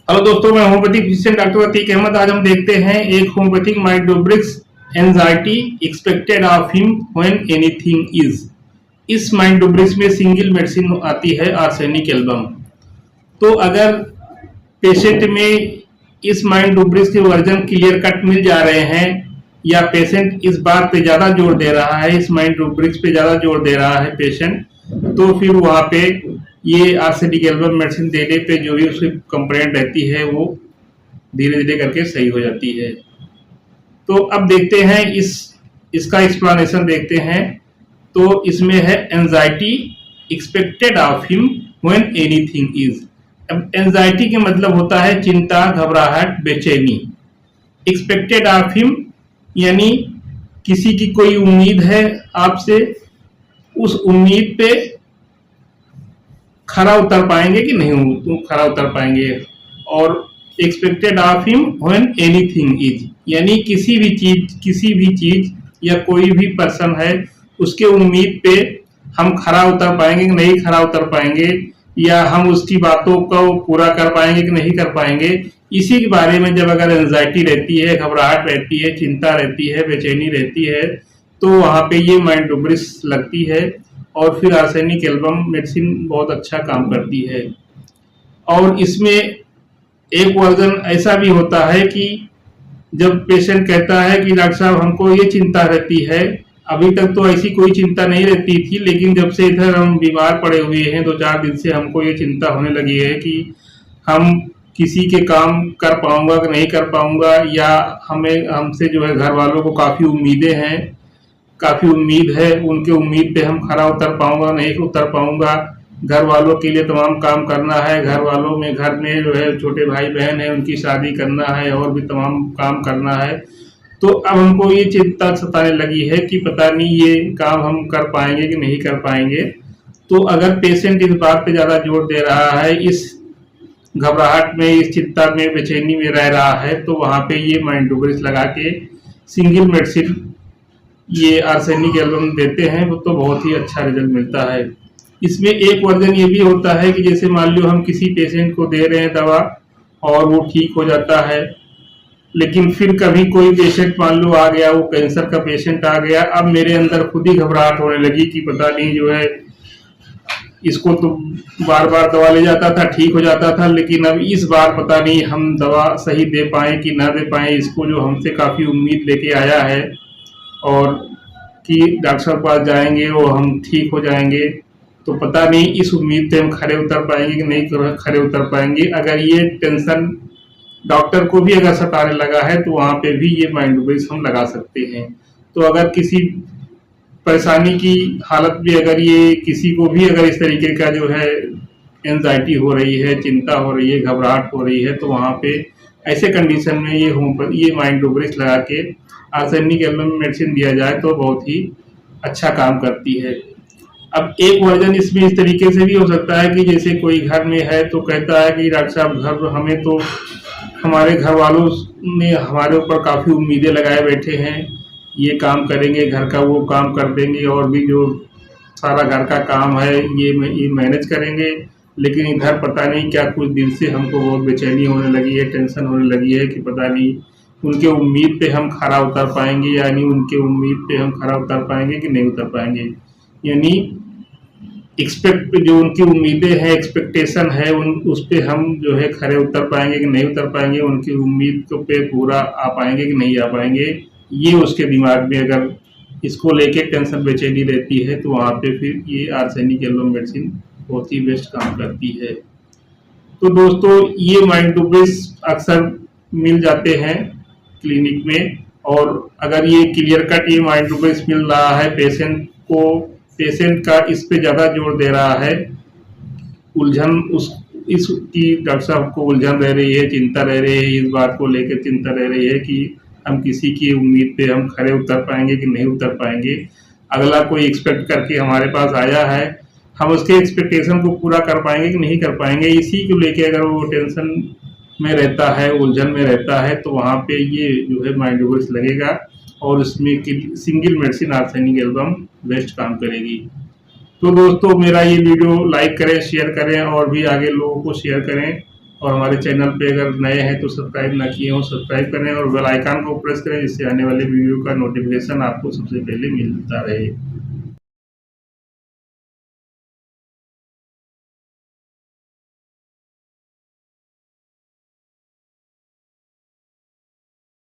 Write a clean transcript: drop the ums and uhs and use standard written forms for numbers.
Hello दोस्तों, मैं homeopathic physician doctor Atiq Ahmed. आज हम देखते हैं एक होम्योपैथिक माइंडोब्रिक्स anxiety expected of him when anything is. इस माइंडोब्रिक्स में सिंगल मेडिसिन आती है आर्सेनिक एल्बम। तो अगर पेशेंट में इस माइंडोब्रिक्स के वर्जन क्लियर कट मिल जा रहे हैं या पेशेंट इस बात पे ज़्यादा जोर दे रहा है, इस माइंडोब्रिक्स पे ज़्यादा जोर दे रहा है पेशेंट, तो फिर वहाँ पे ये आर्सेनिक एल्बम मेडिसिन देने पे जो भी उसकी कंप्लेंट रहती है वो धीरे धीरे करके सही हो जाती है। तो अब देखते हैं इसका एक्सप्लेनेशन देखते हैं। तो इसमें है anxiety expected of him when anything is. अब एंजाइटी के मतलब होता है चिंता, घबराहट, बेचैनी। एक्सपेक्टेड ऑफ हिम यानी किसी की कोई उम्मीद है आपसे, उस उम्मीद पे खरा उतर पाएंगे कि नहीं खरा उतर पाएंगे। और expected of him when anything is यानी किसी भी चीज या कोई भी पर्सन है, उसके उम्मीद पे हम खरा उतर पाएंगे कि नहीं खरा उतर पाएंगे, या हम उसकी बातों को पूरा कर पाएंगे कि नहीं कर पाएंगे। इसी के बारे में जब अगर एंजाइटी रहती है, घबराहट रहती है, चिंता रहती है, बेचैनी रहती है, तो वहाँ पे ये माइंडोब्रिक्स लगती है। और फिर आर्सेनिक एल्बम मेडिसिन बहुत अच्छा काम करती है। और इसमें एक वर्जन ऐसा भी होता है कि जब पेशेंट कहता है कि डॉक्टर साहब हमको ये चिंता रहती है, अभी तक तो ऐसी कोई चिंता नहीं रहती थी, लेकिन जब से इधर हम बीमार पड़े हुए हैं 2-4 दिन से हमको ये चिंता होने लगी है कि हम किसी के काम कर पाऊंगा कि नहीं कर पाऊंगा, या हमें हमसे जो है घर वालों को काफ़ी उम्मीदें हैं, काफ़ी उम्मीद है, उनके उम्मीद पे हम खरा उतर पाऊंगा नहीं उतर पाऊंगा। घर वालों के लिए तमाम काम करना है, घर वालों में घर में जो है छोटे भाई बहन है उनकी शादी करना है, और भी तमाम काम करना है। तो अब हमको ये चिंता सताने लगी है कि पता नहीं ये काम हम कर पाएंगे कि नहीं कर पाएंगे। तो अगर पेशेंट इस बात पे ज़्यादा जोर दे रहा है, इस घबराहट में, इस चिंता में, बेचैनी में रह रहा है, तो वहाँ पे ये माइंडोब्रिक्स लगा के सिंगल मेडिसिन ये आर्सेनिक एल्बम देते हैं, वो तो बहुत ही अच्छा रिजल्ट मिलता है। इसमें एक वर्जन ये भी होता है कि जैसे मान लो हम किसी पेशेंट को दे रहे हैं दवा और वो ठीक हो जाता है, लेकिन फिर कभी कोई पेशेंट मान लो आ गया, वो कैंसर का पेशेंट आ गया, अब मेरे अंदर खुद ही घबराहट होने लगी कि पता नहीं जो है इसको तो बार बार दवा ले जाता था, ठीक हो जाता था, लेकिन अब इस बार पता नहीं हम दवा सही दे पाए कि ना दे पाए। इसको जो हमसे काफ़ी उम्मीद लेके आया है और कि डॉक्टर साहब पास जाएंगे और हम ठीक हो जाएंगे, तो पता नहीं इस उम्मीद पे हम खरे उतर पाएंगे कि नहीं खरे उतर पाएंगे। अगर ये टेंशन डॉक्टर को भी अगर सताने लगा है तो वहाँ पे भी ये माइंडोब्रिक्स हम लगा सकते हैं। तो अगर किसी परेशानी की हालत में अगर ये किसी को भी अगर इस तरीके का जो है एंजाइटी हो रही है, चिंता हो रही है, घबराहट हो रही है, तो वहाँ पे ऐसे कंडीशन में ये माइंडोब्रिक्स लगा के आर्सेनिक एल्बम मेडिसिन दिया जाए तो बहुत ही अच्छा काम करती है। अब एक वर्जन इसमें इस तरीके से भी हो सकता है कि जैसे कोई घर में है तो कहता है कि डॉक्टर साहब घर हमें तो हमारे घर वालों ने हमारे ऊपर काफ़ी उम्मीदें लगाए बैठे हैं, ये काम करेंगे, घर का वो काम कर देंगे, और भी जो सारा घर का काम है ये मैनेज करेंगे, लेकिन इधर पता नहीं क्या कुछ दिन से हमको बहुत बेचैनी होने लगी है, टेंशन होने लगी है कि पता नहीं उनके उम्मीद पे हम खरा उतर पाएंगे, यानी उनके उम्मीद पे हम खरा उतर पाएंगे कि नहीं उतर पाएंगे। यानी एक्सपेक्ट जो उनकी उम्मीदें हैं, एक्सपेक्टेशन है, उन उस पे हम जो है खरे उतर पाएंगे कि नहीं उतर पाएंगे, उनकी उम्मीद को पे पूरा आ पाएंगे कि नहीं आ पाएंगे। ये उसके दिमाग में अगर इसको लेके टेंशन बेचैनी रहती है तो वहाँ पे फिर ये आर्सेनिक एल्बम मेडिसिन बहुत ही बेस्ट काम करती है। तो दोस्तों ये माइंडोब्रिक्स अक्सर मिल जाते हैं क्लिनिक में, और अगर ये क्लियर कट ये माइंडोब्रिक्स मिल रहा है पेशेंट को, पेशेंट का इस पे ज़्यादा जोर दे रहा है, उलझन उस इसकी डॉक्टर साहब को उलझन रह रही है, चिंता रह रही है, इस बात को लेकर चिंता रह रही है कि हम किसी की उम्मीद पे हम खरे उतर पाएंगे कि नहीं उतर पाएंगे। अगला कोई एक्सपेक्ट करके हमारे पास आया है, हम उसके एक्सपेक्टेशन को पूरा कर पाएंगे कि नहीं कर पाएंगे, इसी को लेके अगर वो टेंशन में रहता है, उलझन में रहता है, तो वहाँ पे ये जो है माइंडोब्रिक्स लगेगा और उसमें single medicine arsenic album best काम करेगी। तो दोस्तों मेरा ये वीडियो लाइक करें, शेयर करें और भी आगे लोगों को शेयर करें। और हमारे चैनल पे अगर नए हैं तो सब्सक्राइब ना किए हो सब्सक्राइब करें और बेल आइकन को प्रेस करें, जिससे आने वाले वीडियो का नोटिफिकेशन आपको सबसे पहले मिलता रहे।